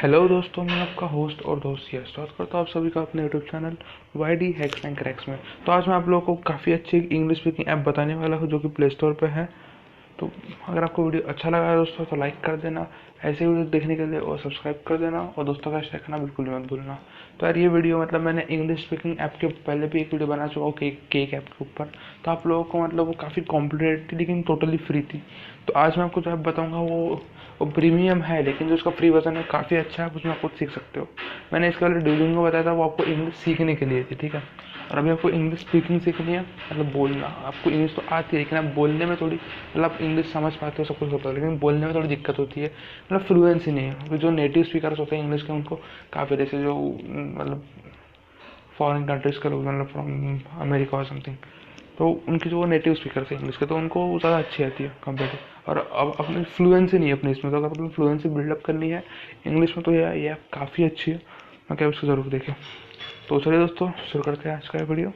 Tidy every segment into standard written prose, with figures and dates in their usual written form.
Hello दोस्तों, मैं आपका होस्ट और दोस्त यश स्वागत करता हूँ आप सभी का अपने YouTube channel Y D hacks and cracks में। तो आज मैं आप लोगों को काफ़ी अच्छी इंग्लिश स्पीकिंग ऐप बताने वाला हूँ जो कि प्ले स्टोर पे है। तो अगर आपको वीडियो अच्छा लगा है दोस्तों तो लाइक कर देना, ऐसे वीडियो देखने के लिए, और सब्सक्राइब कर देना, और दोस्तों का शेयर करना बिल्कुल भी मत भूलना। तो यार ये वीडियो मतलब मैंने इंग्लिश स्पीकिंग ऐप के पहले भी एक वीडियो बना चुका हूँ केक ऐप के ऊपर। तो आप लोगों को मतलब वो काफ़ी कॉम्प्लिकेटेड थी लेकिन टोटली फ्री थी। तो आज मैं आपको जो ऐप बताऊँगा वो प्रीमियम है, लेकिन जो उसका फ्री वर्जन है काफ़ी अच्छा है, उसमें आप खुद सीख सकते हो। मैंने इसके वाले ड्यूलिंगो बताया था, वो आपको इंग्लिश सीखने के लिए थी, ठीक है। और अभी आपको इंग्लिश स्पीकिंग सीखनी है, मतलब बोलना। आपको इंग्लिश तो आती है लेकिन आप बोलने में थोड़ी, मतलब आप इंग्लिश समझ पाते हो, सब कुछ होता है, लेकिन बोलने में थोड़ी दिक्कत होती है, मतलब फ्लुएंसी नहीं है। क्योंकि जो नेटिव स्पीकर्स होते हैं इंग्लिश के, उनको काफ़ी जैसे जो मतलब फॉरेन कंट्रीज के लोग, मतलब फ्रॉम अमेरिका और समथिंग, तो उनके जो नेटिव स्पीकर थे इंग्लिश के, तो उनको ज़्यादा अच्छी आती है कंपेयर। और अब अपनी फ्लुएंसी नहीं है अपनी इसमें, तो अगर अपनी फ्लुएंसी बिल्डअप करनी है इंग्लिश में तो ये काफ़ी अच्छी है। मैं क्या उसको ज़रूर देखें। तो चलिए दोस्तों, शुरू करते हैं आज का वीडियो।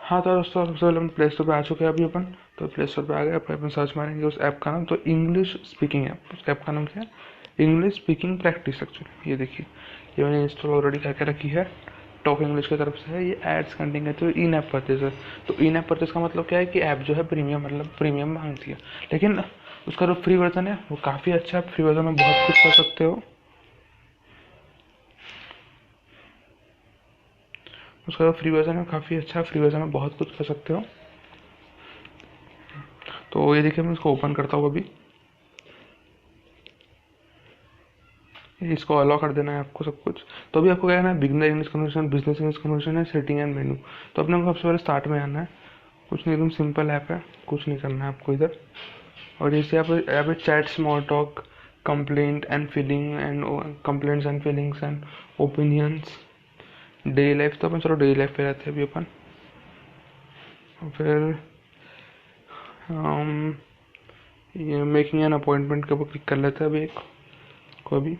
हाँ तो दोस्तों, सबसे पहले हम प्ले स्टोर पर आ चुके हैं अभी अपन। तो प्ले स्टोर पर आ गए, अपन सर्च मारेंगे उस ऐप का नाम, तो इंग्लिश स्पीकिंग ऐप, उस ऐप का नाम क्या है? English speaking practice. एक्चुअली ये देखिए, ये मैंने इंस्टॉल ऑलरेडी करके रखी है। टॉक इंग्लिश की तरफ से है। ये एड्स कंटेंट है, तो इन ऐप परचेज है। तो इन ऐप परचेज का मतलब क्या है कि ऐप जो है प्रीमियम, मतलब प्रीमियम मांगती है, लेकिन उसका जो फ्री वर्जन है वो काफ़ी अच्छा है। फ्री वर्जन में बहुत कुछ कर सकते हो। उसका जो फ्री वर्जन है काफ़ी अच्छा है, फ्री वर्जन में बहुत कुछ कर सकते हो। तो ये देखिए, मैं इसको ओपन करता हूँ अभी। इसको अलाउ कर देना है आपको सब कुछ। तो अभी आपको क्या करना है? Beginner English conversation, business English conversation है, सेटिंग एंड मेनू। तो अपने को सबसे पहले स्टार्ट में आना है। कुछ नहीं, एकदम सिंपल ऐप है, कुछ नहीं करना है आपको इधर। और जैसे यहाँ पे chat, small talk, complaint and feeling and complaints and feelings and opinions, daily life. तो अपन चलो डेली लाइफ पे रहते हैं अभी अपन। और फिर ये मेकिंग एन अपॉइंटमेंट के ऊपर क्लिक कर लेते हैं अभी एक को भी।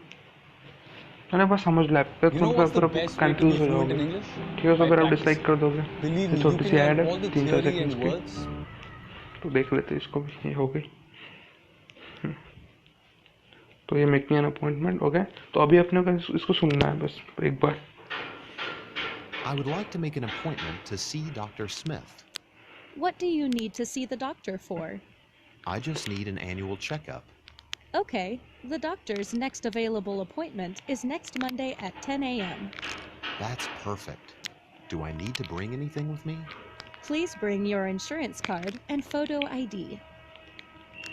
मैंने बस समझ लिया, You know तुम what's the फिर best way to confuse be हो fluent जाओगे। in English? ठीक है, तो By फिर आप डिसलाइक practicing. कर दोगे। Believe ये me, you छोटी can सी learn ऐड है, all the 3-4 theory seconds and की। words. तो देख लेते हैं इसको भी, ये हो गई। तो ये मेकिंग एन अपॉइंटमेंट हो गया। तो अभी अपने को इसको सुनना है बस एक बार। I would like to make an appointment to see Dr. Smith. What do you need to see the doctor for? I just need an annual checkup. Okay, the doctor's next available appointment is next Monday at 10 a.m. That's perfect. Do I need to bring anything with me? Please bring your insurance card and photo ID.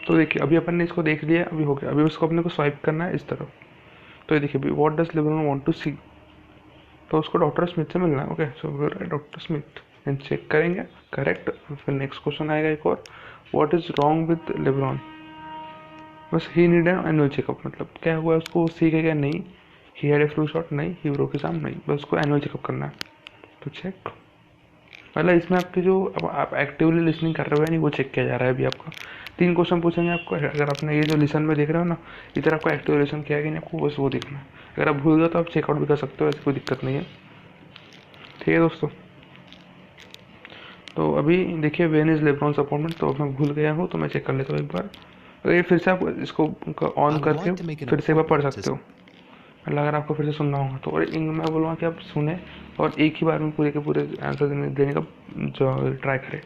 तो देखिए, अभी अपन ने इसको देख लिया, अभी हो गया। अभी उसको अपने को स्वाइप करना है इस तरफ। तो ये देखिए, what does liberal want to see. तो उसको डॉक्टर स्मिथ से मिलना है। Okay, so doctor Smith and check करेंगे, करेक्ट। फिर नेक्स्ट क्वेश्चन आएगा एक और, what is wrong with LeBron. बस he need an annual checkup, मतलब क्या हुआ है उसको, सीखे क्या? नहीं। He had a flu shot, नहीं। ही ब्रोक हिज आर्म, नहीं। बस उसको एनुअल चेकअप करना है। तो चेक, मतलब इसमें आपकी जो आप एक्टिवली लिसनिंग कर रहे हो नहीं, वो चेक किया जा रहा है अभी आपका। 3 क्वेश्चन पूछेंगे आपको। अगर आपने ये जो लिसन में देख रहे हो ना, इधर आपको एक्टिव लिसन किया कि नहीं, आपको बस वो देखना है। अगर आप भूल गए तो आप चेकआउट भी कर सकते हो, ऐसी कोई दिक्कत नहीं है। ठीक है दोस्तों, तो अभी देखिए, वेन इज लेब्रॉन्स अपॉइंटमेंट। तो मैं भूल गया हूँ, तो मैं चेक कर लेता हूँ एक बार। अगर ये फिर से आप इसको I ऑन would करके like to make an फिर से एक बार पढ़ appointment सकते to हो। मतलब अगर आपको फिर से सुनना होगा तो, और मैं बोलूँगा कि आप सुने और एक ही बार में पूरे के पूरे आंसर देने का जो ट्राई करें।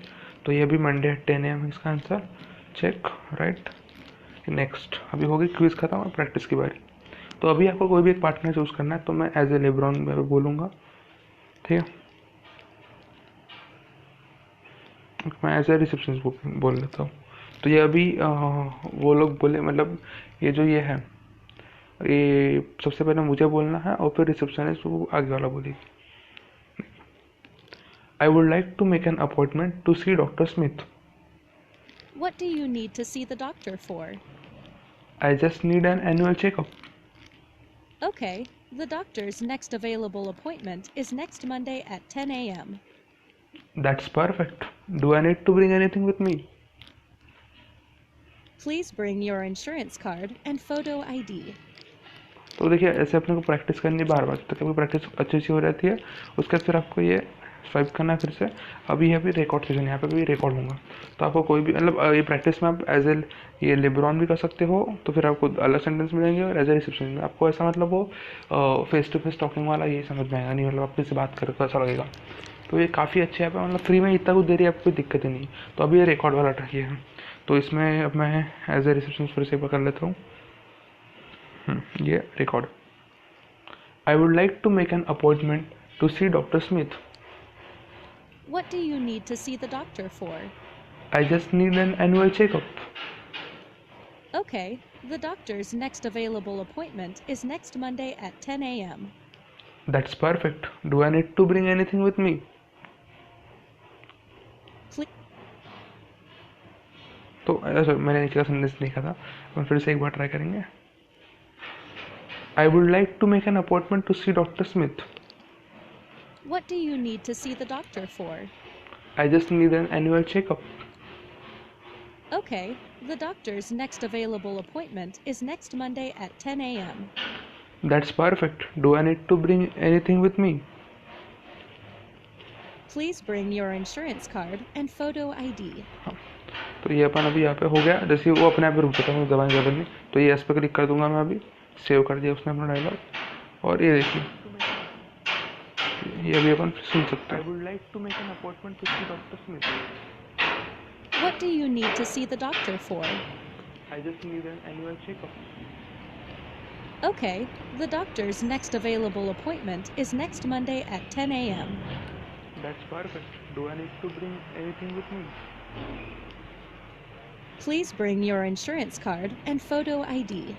तो ये भी मंडे 10 AM इसका आंसर। Check, right. नेक्स्ट, अभी होगी क्विज खत्म और प्रैक्टिस की बारी। तो अभी आपको कोई भी एक पार्टनर चूज़ करना है, तो मैं एज ए लेब्रॉन में बोलूँगा, ठीक है। मैं एज ए रिसेप्शनिस्ट बोल लेता हूँ। तो ये अभी वो लोग बोले, मतलब ये जो ये है, ये सबसे पहले मुझे बोलना है और फिर रिसेप्शनिस्ट वो आगे वाला बोलेगी। I would like to make an appointment to see Dr. Smith. What do you need to see the doctor for? I just need an annual checkup. Okay, the doctor's next available appointment is next Monday at 10 a.m. That's perfect. Do I need to bring anything with me? Please bring your insurance card and photo ID. तो देखिए ऐसे अपने को practice करनी है बार बार, तब तक practice अच्छी सी हो जाती है। उसके बाद फिर आपको ये स्वाइप करना है फिर से। अभी अभी रिकॉर्ड सेशन, यहाँ पे भी रिकॉर्ड होगा। तो आपको कोई भी मतलब ये प्रैक्टिस में आप एज ए ये लिब्रॉन भी कर सकते हो, तो फिर आपको अलग सेंटेंस मिलेंगे, और एज ए रिसेप्शन में आपको ऐसा मतलब वो फेस टू फेस टॉकिंग वाला ये समझ में आएगा नहीं, मतलब आपसे बात करके ऐसा लगेगा। तो ये काफ़ी अच्छी ऐप है, मतलब फ्री में इतना कुछ दे रही है, आपको कोई दिक्कत ही नहीं। तो अभी ये रिकॉर्ड वाला ट्राई है, तो इसमें अब मैं एज ए रिसेप्शन फिर से कर लेता हूँ। ये record. I would like to make an appointment to see Dr. Smith. What do you need to see the doctor for? I just need an annual checkup. Okay, the doctor's next available appointment is next Monday at 10 a.m. That's perfect. Do I need to bring anything with me? Please. तो ऐसा मैंने नीचे का sentence देखा था, हम फिर से एक बार ट्राई करेंगे। I would like to make an appointment to see Dr. Smith. What do you need to see the doctor for? I just need an annual checkup. Okay, the doctor's next available appointment is next Monday at 10 a.m. That's perfect. Do I need to bring anything with me? Please bring your insurance card and photo ID. हाँ, तो ये अपन अभी यहाँ पे हो गया, जैसे वो अपने आप रुक जाता है, दबाने की जरूरत नहीं। तो ये इस पर क्लिक कर दूंगा मैं, अभी सेव कर दिया उसने अपना डायलॉग, और ये देखिए ये अभी अपन सुन सकते हैं। I would like to make an appointment to see Dr. Smith. What do you need to see the doctor for? I just need an annual checkup. Okay, the doctor's next available appointment is next Monday at 10 a.m. That's perfect. Do I need to bring anything with me? Please bring your insurance card and photo ID.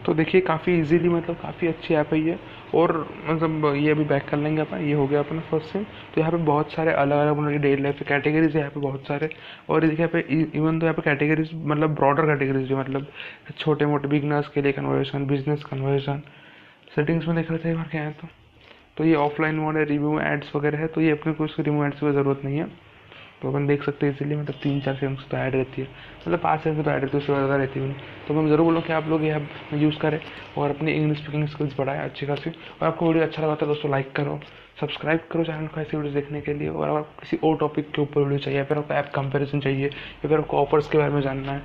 तो देखिए काफ़ी easily, मतलब काफ़ी अच्छी app है ये। और मतलब ये अभी बैक कर लेंगे अपन, ये हो गया अपना फर्स्ट से। तो यहाँ पे बहुत सारे अलग अलग मतलब डेली लाइफ के कैटेगरीज है यहाँ पे बहुत सारे। और ये देखिए यहाँ पे इवन तो यहाँ पे कैटेगरीज मतलब ब्रॉडर कैटेगरीज भी, मतलब छोटे मोटे बिगनर्स के लिए कन्वर्जन, बिजनेस कन्वर्जन। सेटिंग्स में देख रहे थे एक बार क्या है तो ये ऑफलाइन मोड है, रिव्यू एड्स वगैरह है, तो ये अपने को इसको रिव्यू एड्स की ज़रूरत नहीं है। तो अपन देख सकते हैं इसीलिए, मतलब 3-4 सेकंड तो ऐड रहती है, मतलब 5 सेकंड तो ऐड रहती है, उससे ज़्यादा रहती है नहीं। तो मैं ज़रूर बोलूँ कि आप लोग ये ऐप यूज़ करें और अपनी इंग्लिश स्पीकिंग स्किल्स बढ़ाएं अच्छी खासी। और आपको वीडियो अच्छा लगा तो दोस्तों लाइक करो, सब्सक्राइब करो चैनल को ऐसी वीडियोस देखने के लिए। और अगर आपको किसी और टॉपिक के ऊपर वीडियो चाहिए, या फिर आपको ऐप कंपेरिजन चाहिए, या फिर आपको ऑफर्स के बारे में जानना है,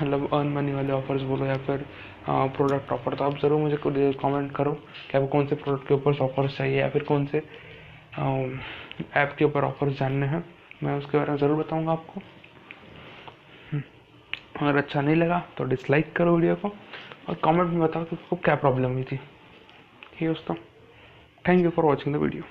मतलब अर्न मनी वाले ऑफर्स बोलो या फिर प्रोडक्ट ऑफर, तो आप ज़रूर मुझे कमेंट करो कि आपको कौन से प्रोडक्ट के ऊपर ऑफर्स चाहिए, या फिर कौन से ऐप के ऊपर ऑफर्स जानने हैं, मैं उसके बारे में ज़रूर बताऊंगा आपको। अगर अच्छा नहीं लगा तो डिसलाइक करो वीडियो को, और कमेंट में बताओ कि आपको क्या प्रॉब्लम हुई थी। ठीक है दोस्तों, thank you for watching the video.